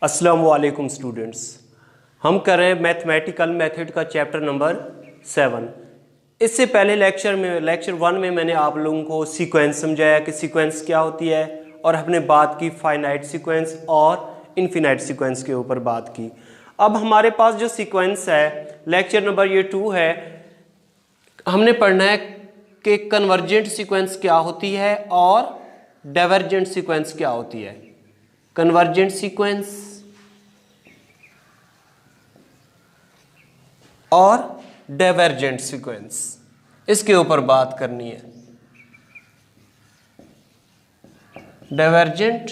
अस्सलाम वालेकुम स्टूडेंट्स। हम कर रहे हैं मैथमेटिकल मेथड का चैप्टर नंबर 7। इससे पहले लेक्चर 1 में मैंने आप लोगों को सीक्वेंस समझाया कि सीक्वेंस क्या होती है, और हमने बात की फाइनाइट सीक्वेंस और इनफिनाइट सीक्वेंस के ऊपर बात की। अब हमारे पास जो सीक्वेंस है, लेक्चर नंबर ये 2 है, हमने पढ़ना है कि कन्वर्जेंट सीक्वेंस क्या होती है और डाइवर्जेंट सीक्वेंस क्या होती है। कन्वर्जेंट सीक्वेंस और डाइवर्जेंट सीक्वेंस, इसके ऊपर बात करनी है। डाइवर्जेंट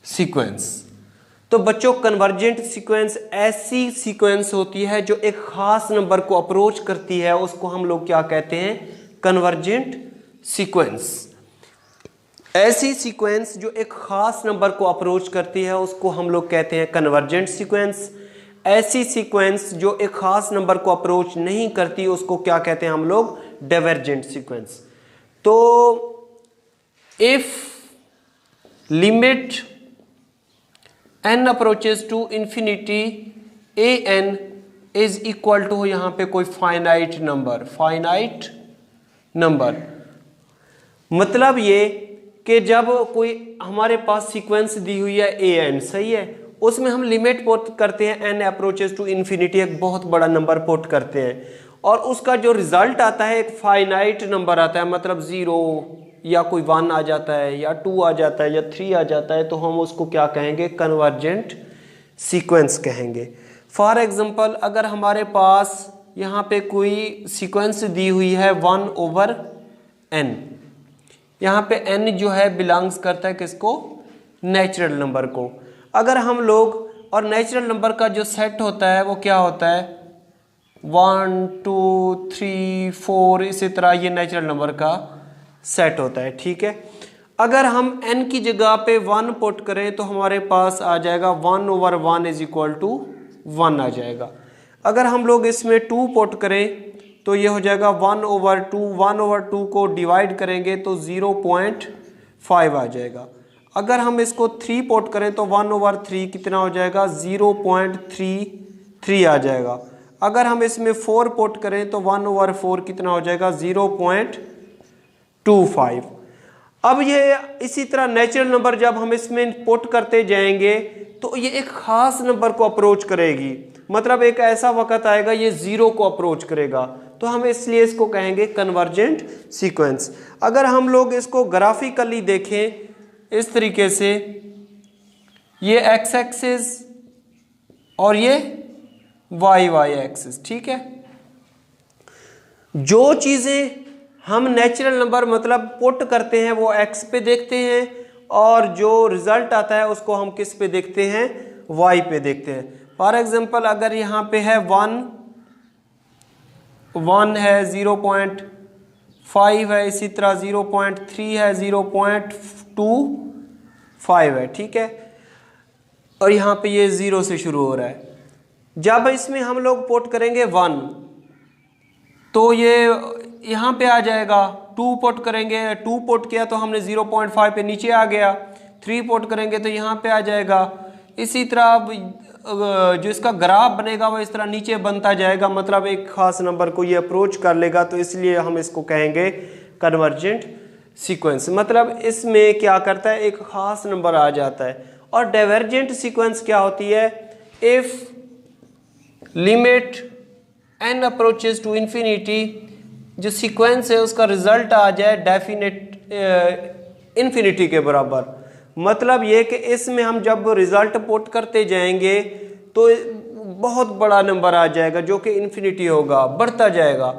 सीक्वेंस, तो बच्चों कन्वर्जेंट सीक्वेंस ऐसी सीक्वेंस होती है जो एक खास नंबर को अप्रोच करती है, उसको हम लोग क्या कहते हैं? Convergent sequence. ऐसी सीक्वेंस जो एक खास नंबर को अप्रोच करती है उसको हम लोग कहते हैं कन्वर्जेंट सीक्वेंस। ऐसी सीक्वेंस जो एक खास नंबर को अप्रोच नहीं करती उसको क्या कहते हैं हम लोग? Divergent sequence. तो if limit n approaches to infinity an is equal to, यहां पे कोई फाइनाइट नंबर, मतलब ये कि जब कोई हमारे पास सीक्वेंस दी हुई है an, सही है, उसमें हम लिमिट पुट करते हैं n अप्रोचेस टू इंफिनिटी, एक बहुत बड़ा नंबर पुट करते हैं, और उसका जो रिजल्ट आता है एक फाइनाइट नंबर आता है, मतलब 0 या कोई 1 आ जाता है या 2 आ जाता है या 3 आ जाता है, तो हम उसको क्या कहेंगे? कन्वर्जेंट सीक्वेंस कहेंगे। फॉर एग्जांपल, अगर हमारे पास यहाँ पे कोई सीक्वेंस दी हुई है 1/n, यहाँ पे n जो है बिलोंग्स करता है किसको? नेचुरल नंबर को। अगर हम लोग, और नेचुरल नंबर का जो सेट होता है वो क्या होता है? 1 2 3 4, इसी तरह ये नेचुरल नंबर का सेट होता है, ठीक है। अगर हम n की जगह पे 1 पुट करें तो हमारे पास आ जाएगा 1/1 इज इक्वल टू 1 आ जाएगा। अगर हम लोग इसमें 2 पुट करें तो ये हो जाएगा 1/2, 1/2 को डिवाइड करेंगे तो 0.5 आ जाएगा। अगर हम इसको 3 पुट करें तो 1/3 कितना हो जाएगा? 0.33 आ जाएगा। अगर हम इसमें 4 पुट करें तो 1/4 कितना हो जाएगा? 0.25। अब ये इसी तरह नेचुरल नंबर जब हम इसमें पुट करते जाएंगे तो ये एक खास नंबर को अप्रोच करेगी, मतलब एक ऐसा वक्त आएगा ये 0 को अप्रोच करेगा, तो हम इसलिए इसको कहेंगे कन्वर्जेंट सीक्वेंस। अगर हम लोग इसको ग्राफिकली देखें इस तरीके से, ये x एक्सिस और ये y एक्सिस, ठीक है। जो चीजें हम नेचुरल नंबर मतलब पुट करते हैं वो x पे देखते हैं, और जो रिजल्ट आता है उसको हम किस पे देखते हैं? y पे देखते हैं। फॉर एग्जांपल, अगर यहाँ पे है 1 है, 0.5 है, इसी तरह 0.3 है, 0.25 है, ठीक है, और यहाँ पे ये 0 से शुरू हो रहा है। जब इसमें हम लोग पुट करेंगे 1 तो ये यहाँ पे आ जाएगा। 2 पुट करेंगे, 2 पुट किया तो हमने 0.5 पे नीचे आ गया। 3 पुट करेंगे तो यहाँ पे आ जाएगा। इसी तरह जो इसका ग्राफ बनेगा वो इस तरह नीचे बनता जाएगा, मतलब एक खास नंबर को ये अप्रोच कर लेगा, तो इसलिए हम इसको कहेंगे कन्वर्जेंट सीक्वेंस। मतलब इसमें क्या करता है? एक खास नंबर आ जाता है। और डाइवर्जेंट सीक्वेंस क्या होती है? If limit n approaches to infinity, जो सीक्वेंस है उसका रिजल्ट आ जाए डेफिनेट इंफिनिटी के बराबर, मतलब ये कि इसमें हम जब रिजल्ट पुट करते जाएंगे तो बहुत बड़ा नंबर आ जाएगा जो कि इंफिनिटी होगा, बढ़ता जाएगा।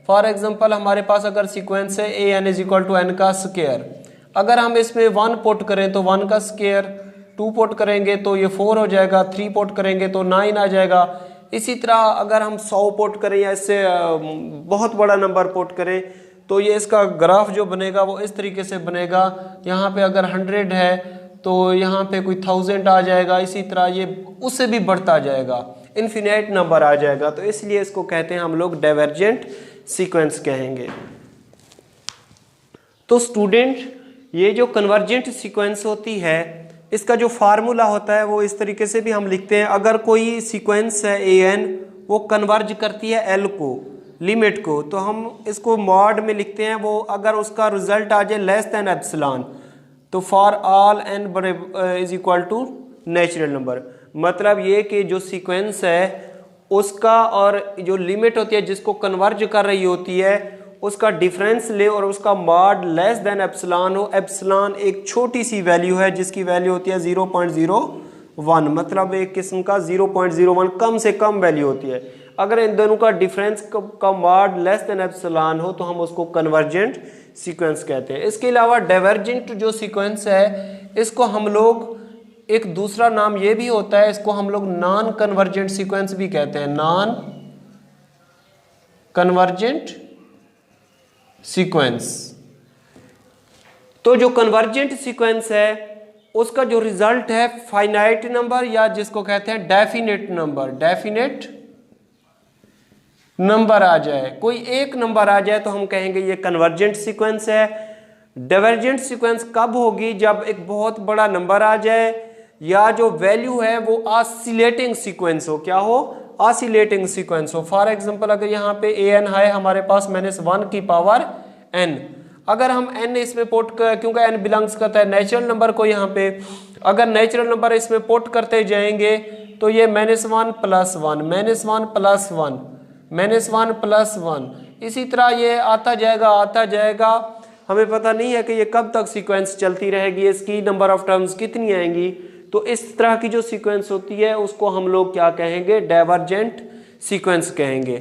फॉर एग्जांपल, हमारे पास अगर सीक्वेंस है an is equal to n का स्क्वायर, अगर हम इसमें 1 पुट करें तो 1 का स्क्वायर, 2 पुट करेंगे तो ये 4 हो जाएगा, 3 पुट करेंगे तो 9 आ जाएगा। इसी तरह अगर हम 100 पुट करें या इससे बहुत बड़ा नंबर पुट करें तो ये इसका ग्राफ जो बनेगा वो इस तरीके से बनेगा। यहाँ पे अगर 100 है तो यहाँ पे कोई 1000 आ जाएगा, इसी तरह ये उससे भी बढ़ता जाएगा, इनफिनिट नंबर आ जाएगा। तो इसलिए इसको कहते हैं हम लोग डाइवर्जेंट सीक्वेंस कहेंगे। तो स्टूडेंट, ये जो कन्वर्जेंट सीक्वेंस होती है इसका जो फार्मूला होता है वो इस तरीके से भी हम लिखते हैं। अगर कोई सीक्वेंस है an वो कन्वर्ज करती है l को, लिमिट को, तो हम इसको मॉड में लिखते हैं। वो अगर उसका रिजल्ट आ जाए लेस देन एप्सिलॉन तो for all n is equal to natural number. मतलब ये कि जो सीक्वेंस है उसका और जो लिमिट होती है जिसको कन्वर्ज कर रही होती है उसका डिफरेंस ले और उसका मॉड लेस देन एप्सिलॉन हो। एप्सिलॉन एक छोटी सी वैल्यू है जिसकी वैल्यू होती है 0.01, मतलब एक किस्म का 0.01 कम से कम वैल्यू होती है। अगर इन दोनों का डिफरेंस का मॉड लेस देन एप्सिलॉन हो तो हम उसको कन्वर्जेंट सीक्वेंस कहते हैं। इसके अलावा डाइवर्जेंट जो सीक्वेंस है इसको हम लोग, एक दूसरा नाम ये भी होता है, इसको हम लोग नॉन कन्वर्जेंट सीक्वेंस भी कहते हैं, नॉन कन्वर्जेंट सीक्वेंस। तो जो कन्वर्जेंट सीक्वेंस है उसका जो रिजल्ट है फाइनाइट नंबर या जिसको कहते हैं डेफिनेट नंबर, डेफिनेट नंबर आ जाए, कोई एक नंबर आ जाए तो हम कहेंगे ये कन्वर्जेंट सीक्वेंस है। डाइवर्जेंट सीक्वेंस कब होगी? जब एक बहुत बड़ा नंबर आ जाए या जो वैल्यू है वो ऑसिलेटिंग सीक्वेंस हो। क्या हो? ऑसिलेटिंग सीक्वेंस हो। फॉर एग्जांपल अगर यहाँ पे an है हमारे पास -1 की पावर n, अगर हम n इसमें पुट कर, क्योंकि n बिलोंग्स करता है नेचुरल नंबर को, यहाँ पे अगर नेचुरल नंबर इसमें पुट करते जाएंगे तो ये -1 + 1 -1 + 1 इसी तरह ये आता जाएगा। हमें पता नहीं है कि ये कब तक सीक्वेंस चलती रहेगी, इसकी नंबर ऑफ टर्म्स कितनी आएंगी। तो इस तरह की जो सीक्वेंस होती है उसको हम लोग क्या कहेंगे? डाइवर्जेंट सीक्वेंस कहेंगे।